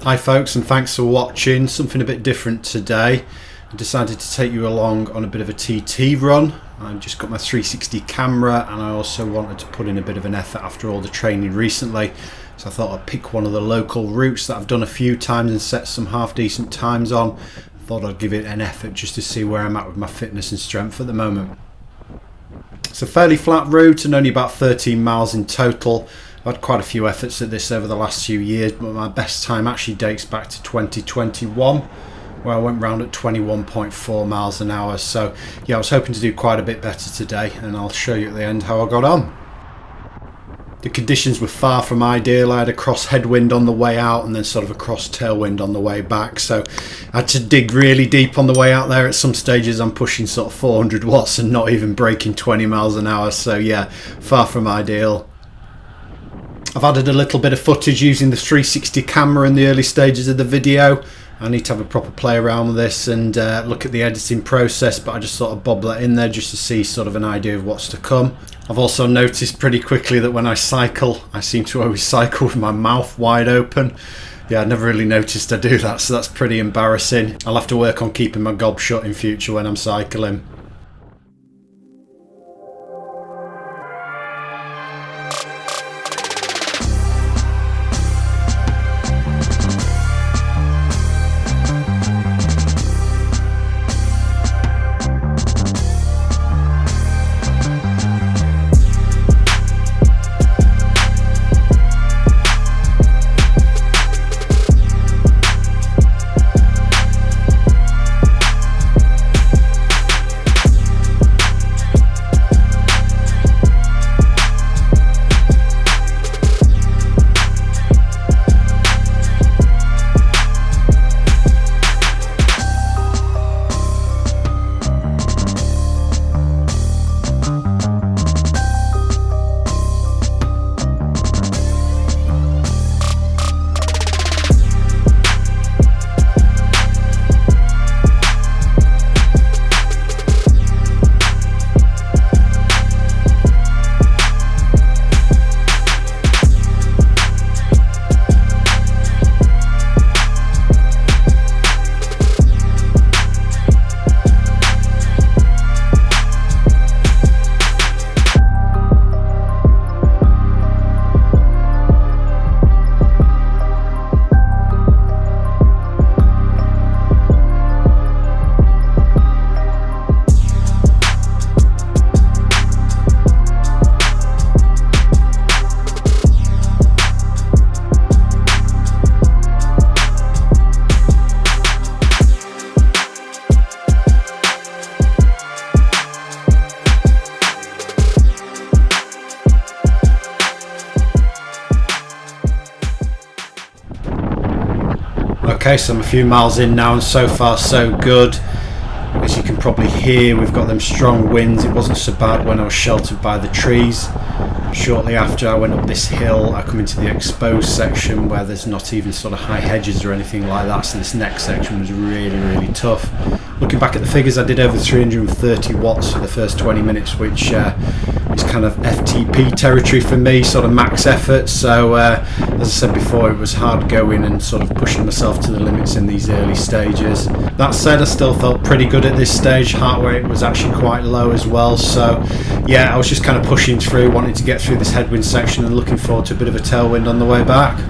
Hi folks, and thanks for watching. Something a bit different today. I decided to take you along on a bit of a TT run. I've just got my 360 camera, and I also wanted to put in a bit of an effort after all the training recently. So I thought I'd pick one of the local routes that I've done a few times and set some half decent times on. I thought I'd give it an effort just to see where I'm at with my fitness and strength at the moment. It's a fairly flat route and only about 13 miles in total. I've had quite a few efforts at this over the last few years, but my best time actually dates back to 2021, where I went round at 21.4 miles an hour. So yeah, I was hoping to do quite a bit better today, and I'll show you at the end how I got on. The conditions were far from ideal. I had a cross headwind on the way out and then sort of a cross tailwind on the way back. So I had to dig really deep on the way out there. At some stages I'm pushing sort of 400 watts and not even breaking 20 miles an hour. So yeah, far from ideal. I've added a little bit of footage using the 360 camera in the early stages of the video. I need to have a proper play around with this and look at the editing process, but I just sort of bob that in there just to see sort of an idea of what's to come. I've also noticed pretty quickly that when I cycle, I seem to always cycle with my mouth wide open. Yeah, I never really noticed I do that, so that's pretty embarrassing. I'll have to work on keeping my gob shut in future when I'm cycling. Okay, so I'm a few miles in now and so far so good. As you can probably hear, we've got them strong winds. It wasn't so bad when I was sheltered by the trees. Shortly after I went up this hill, I come into the exposed section where there's not even sort of high hedges or anything like that, so this next section was really tough. Looking back at the figures, I did over 330 watts for the first 20 minutes, which is kind of FTP territory for me, sort of max effort. So as I said before, it was hard going and sort of pushing myself to the limits in these early stages. That said, I still felt pretty good at this stage. Heart rate was actually quite low as well. So yeah, I was just kind of pushing through, wanting to get through this headwind section and looking forward to a bit of a tailwind on the way back.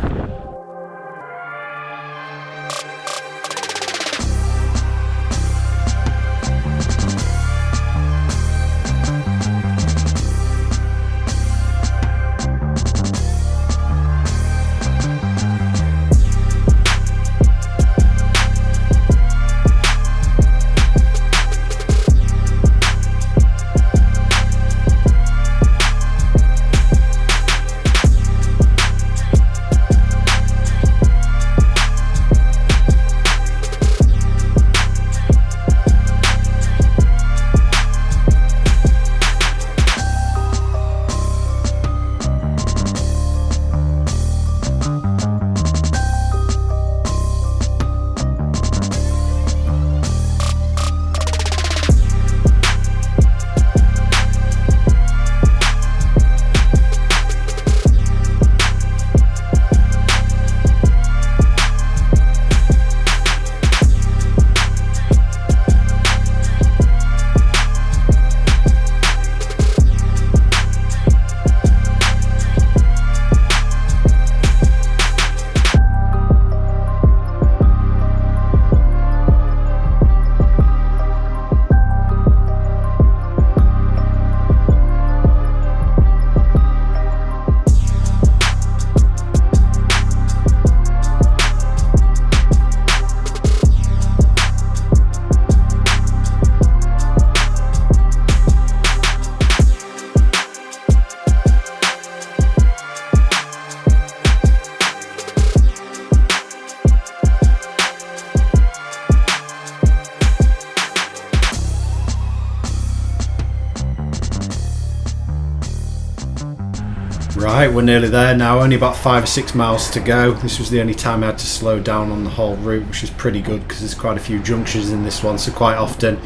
Right, we're nearly there now, only about 5 or 6 miles to go. This was the only time I had to slow down on the whole route, which is pretty good because there's quite a few junctions in this one, so quite often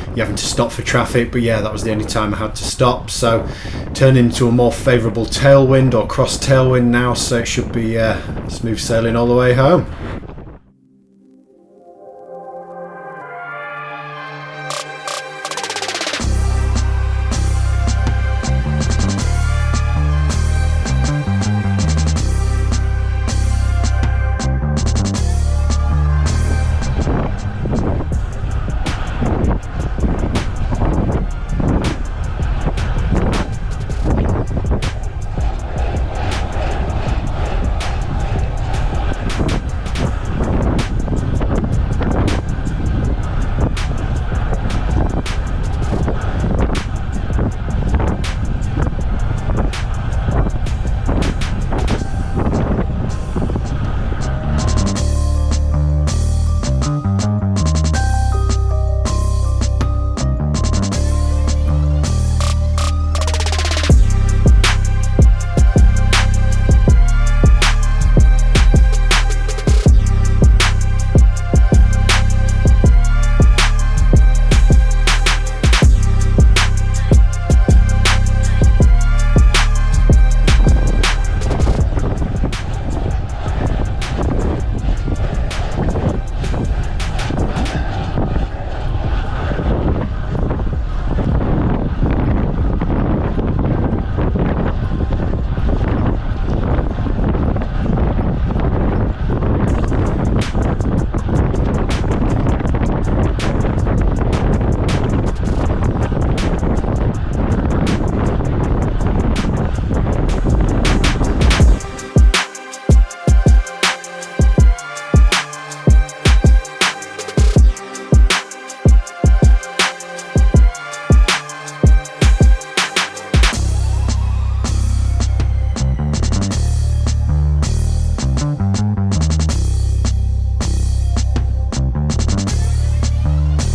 you're having to stop for traffic. But yeah, that was the only time I had to stop, so turned into a more favourable tailwind or cross tailwind now, so it should be smooth sailing all the way home.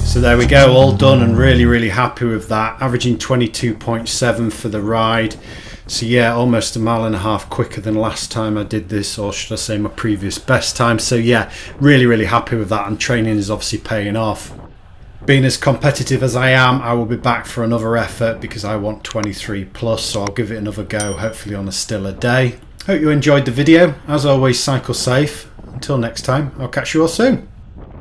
So there we go, all done, and really happy with that, averaging 22.7 for the ride. So yeah, almost a mile and a half quicker than last time I did this, or should I say my previous best time. So yeah, really happy with that, and training is obviously paying off. Being as competitive as I am, I will be back for another effort because I want 23 plus, so I'll give it another go, hopefully on a stiller day. Hope you enjoyed the video. As always, cycle safe. Until next time, I'll catch you all soon.